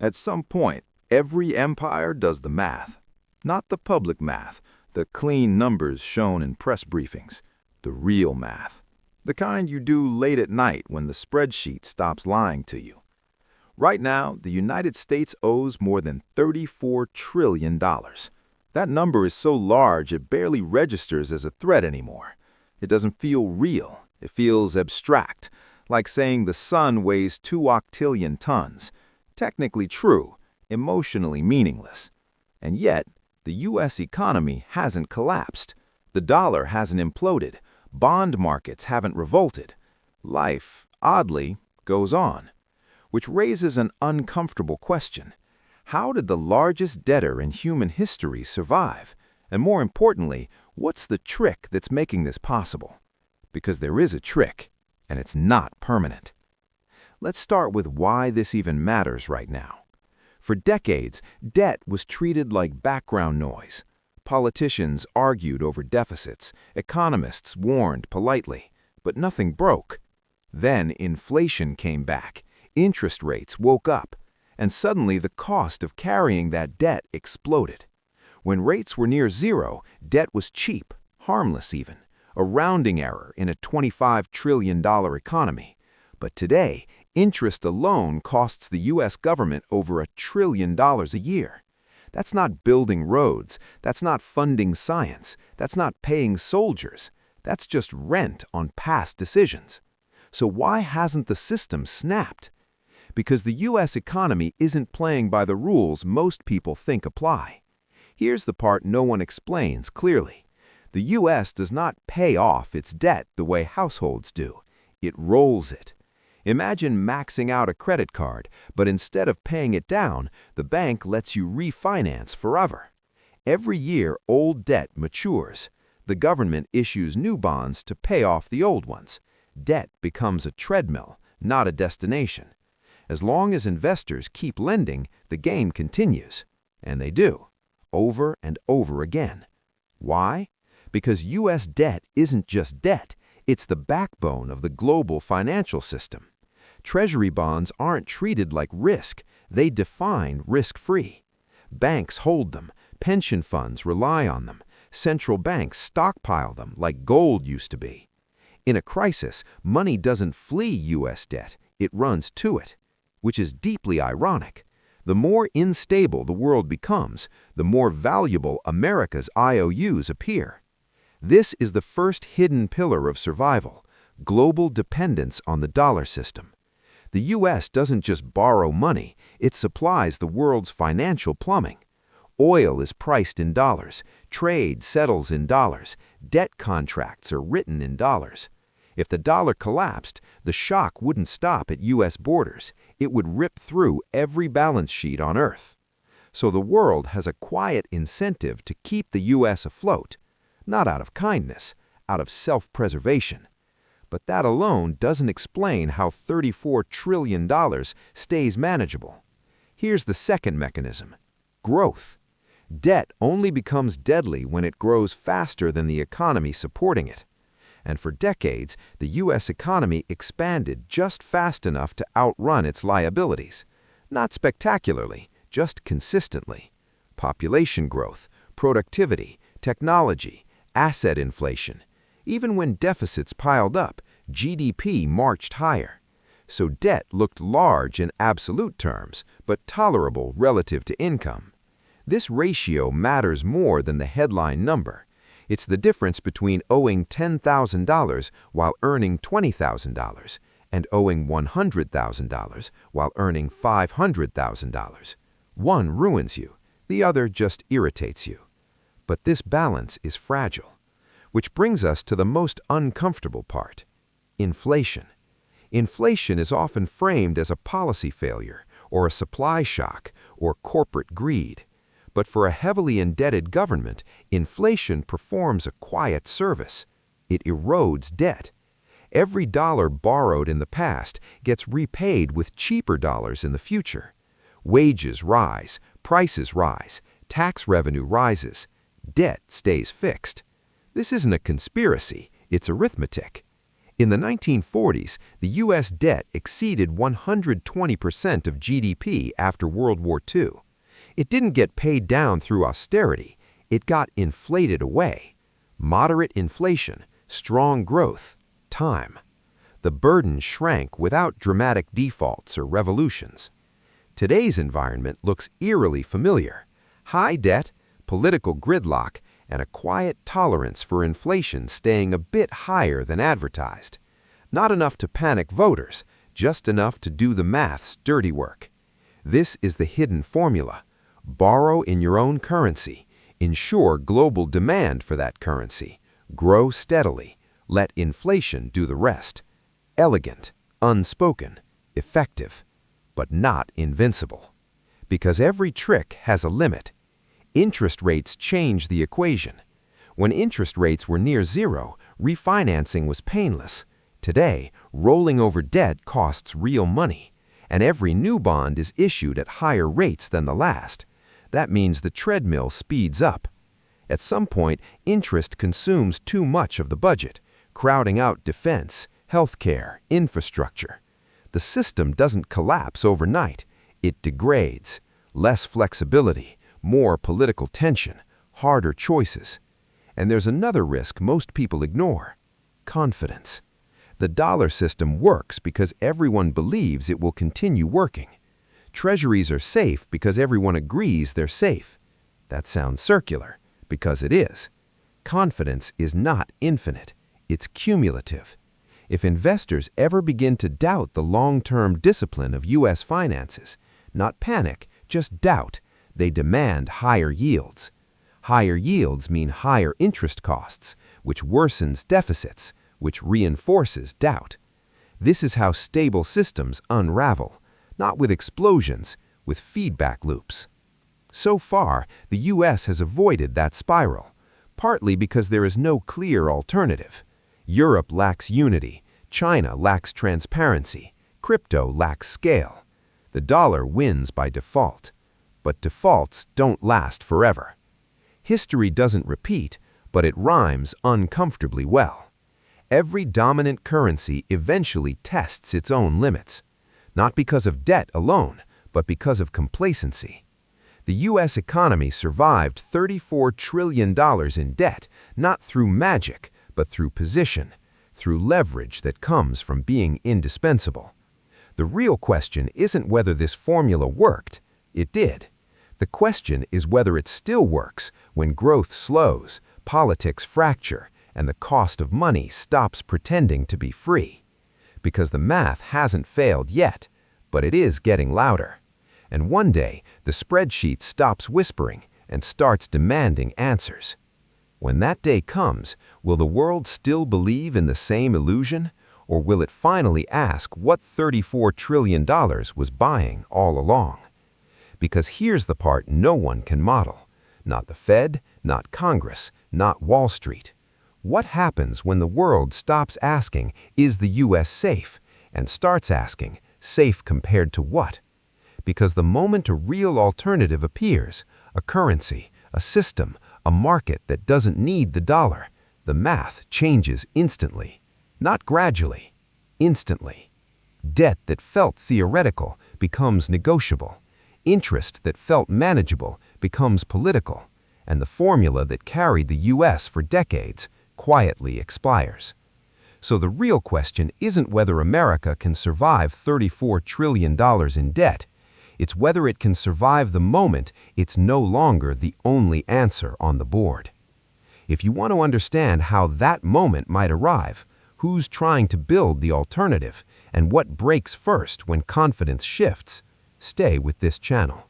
At some point, every empire does the math. Not the public math, the clean numbers shown in press briefings. The real math. The kind you do late at night when the spreadsheet stops lying to you. Right now, the United States owes more than $34 trillion. That number is so large it barely registers as a threat anymore. It doesn't feel real. It feels abstract, like saying the sun weighs 2 octillion tons. Technically true, emotionally meaningless. And yet, the U.S. economy hasn't collapsed. The dollar hasn't imploded. Bond markets haven't revolted. Life, oddly, goes on. Which raises an uncomfortable question. How did the largest debtor in human history survive? And more importantly, what's the trick that's making this possible? Because there is a trick, and it's not permanent. Let's start with why this even matters right now. For decades, debt was treated like background noise. Politicians argued over deficits, economists warned politely, but nothing broke. Then inflation came back, interest rates woke up, and suddenly the cost of carrying that debt exploded. When rates were near zero, debt was cheap, harmless even, a rounding error in a $25 trillion economy. But today, interest alone costs the U.S. government over $1 trillion a year. That's not building roads, that's not funding science, that's not paying soldiers, that's just rent on past decisions. So why hasn't the system snapped? Because the U.S. economy isn't playing by the rules most people think apply. Here's the part no one explains clearly. The U.S. does not pay off its debt the way households do. It rolls it. Imagine maxing out a credit card, but instead of paying it down, the bank lets you refinance forever. Every year, old debt matures. The government issues new bonds to pay off the old ones. Debt becomes a treadmill, not a destination. As long as investors keep lending, the game continues. And they do, over and over again. Why? Because U.S. debt isn't just debt, it's the backbone of the global financial system. Treasury bonds aren't treated like risk, they define risk-free. Banks hold them, pension funds rely on them, central banks stockpile them like gold used to be. In a crisis, money doesn't flee U.S. debt, it runs to it. Which is deeply ironic. The more unstable the world becomes, the more valuable America's IOUs appear. This is the first hidden pillar of survival, global dependence on the dollar system. The U.S. doesn't just borrow money, it supplies the world's financial plumbing. Oil is priced in dollars, trade settles in dollars, debt contracts are written in dollars. If the dollar collapsed, the shock wouldn't stop at U.S. borders. It would rip through every balance sheet on Earth. So the world has a quiet incentive to keep the U.S. afloat, not out of kindness, out of self-preservation. But that alone doesn't explain how $34 trillion stays manageable. Here's the second mechanism: growth. Debt only becomes deadly when it grows faster than the economy supporting it. And for decades, the U.S. economy expanded just fast enough to outrun its liabilities. Not spectacularly, just consistently. Population growth, productivity, technology, asset inflation. Even when deficits piled up, GDP marched higher. So debt looked large in absolute terms, but tolerable relative to income. This ratio matters more than the headline number. It's the difference between owing $10,000 while earning $20,000 and owing $100,000 while earning $500,000. One ruins you, the other just irritates you. But this balance is fragile. Which brings us to the most uncomfortable part: inflation. Inflation is often framed as a policy failure, or a supply shock, or corporate greed. But for a heavily indebted government, inflation performs a quiet service. It erodes debt. Every dollar borrowed in the past gets repaid with cheaper dollars in the future. Wages rise, prices rise, tax revenue rises. Debt stays fixed. This isn't a conspiracy, it's arithmetic. In the 1940s, the U.S. debt exceeded 120% of GDP after World War II. It didn't get paid down through austerity, it got inflated away. Moderate inflation, strong growth, time. The burden shrank without dramatic defaults or revolutions. Today's environment looks eerily familiar. High debt, political gridlock, and a quiet tolerance for inflation staying a bit higher than advertised. Not enough to panic voters, just enough to do the math's dirty work. This is the hidden formula. Borrow in your own currency. Ensure global demand for that currency. Grow steadily. Let inflation do the rest. Elegant, unspoken, effective, but not invincible. Because every trick has a limit. Interest rates change the equation. When interest rates were near zero, refinancing was painless. Today, rolling over debt costs real money, and every new bond is issued at higher rates than the last. That means the treadmill speeds up. At some point, interest consumes too much of the budget, crowding out defense, healthcare, infrastructure. The system doesn't collapse overnight. It degrades. Less flexibility, more political tension, harder choices. And there's another risk most people ignore: confidence. The dollar system works because everyone believes it will continue working. Treasuries are safe because everyone agrees they're safe. That sounds circular, because it is. Confidence is not infinite. It's cumulative. If investors ever begin to doubt the long-term discipline of U.S. finances, not panic, just doubt, they demand higher yields. Higher yields mean higher interest costs, which worsens deficits, which reinforces doubt. This is how stable systems unravel, not with explosions, with feedback loops. So far, the U.S. has avoided that spiral, partly because there is no clear alternative. Europe lacks unity, China lacks transparency, crypto lacks scale. The dollar wins by default. But defaults don't last forever. History doesn't repeat, but it rhymes uncomfortably well. Every dominant currency eventually tests its own limits, not because of debt alone, but because of complacency. The U.S. economy survived $34 trillion in debt, not through magic, but through position, through leverage that comes from being indispensable. The real question isn't whether this formula worked. It did. The question is whether it still works when growth slows, politics fracture, and the cost of money stops pretending to be free. Because the math hasn't failed yet, but it is getting louder. And one day, the spreadsheet stops whispering and starts demanding answers. When that day comes, will the world still believe in the same illusion, or will it finally ask what $34 trillion was buying all along? Because here's the part no one can model. Not the Fed, not Congress, not Wall Street. What happens when the world stops asking, is the U.S. safe, and starts asking, safe compared to what? Because the moment a real alternative appears, a currency, a system, a market that doesn't need the dollar, the math changes instantly. Not gradually, instantly. Debt that felt theoretical becomes negotiable. Interest that felt manageable becomes political. And the formula that carried the U.S. for decades quietly expires. So the real question isn't whether America can survive $34 trillion in debt. It's whether it can survive the moment it's no longer the only answer on the board. If you want to understand how that moment might arrive, who's trying to build the alternative, and what breaks first when confidence shifts, stay with this channel.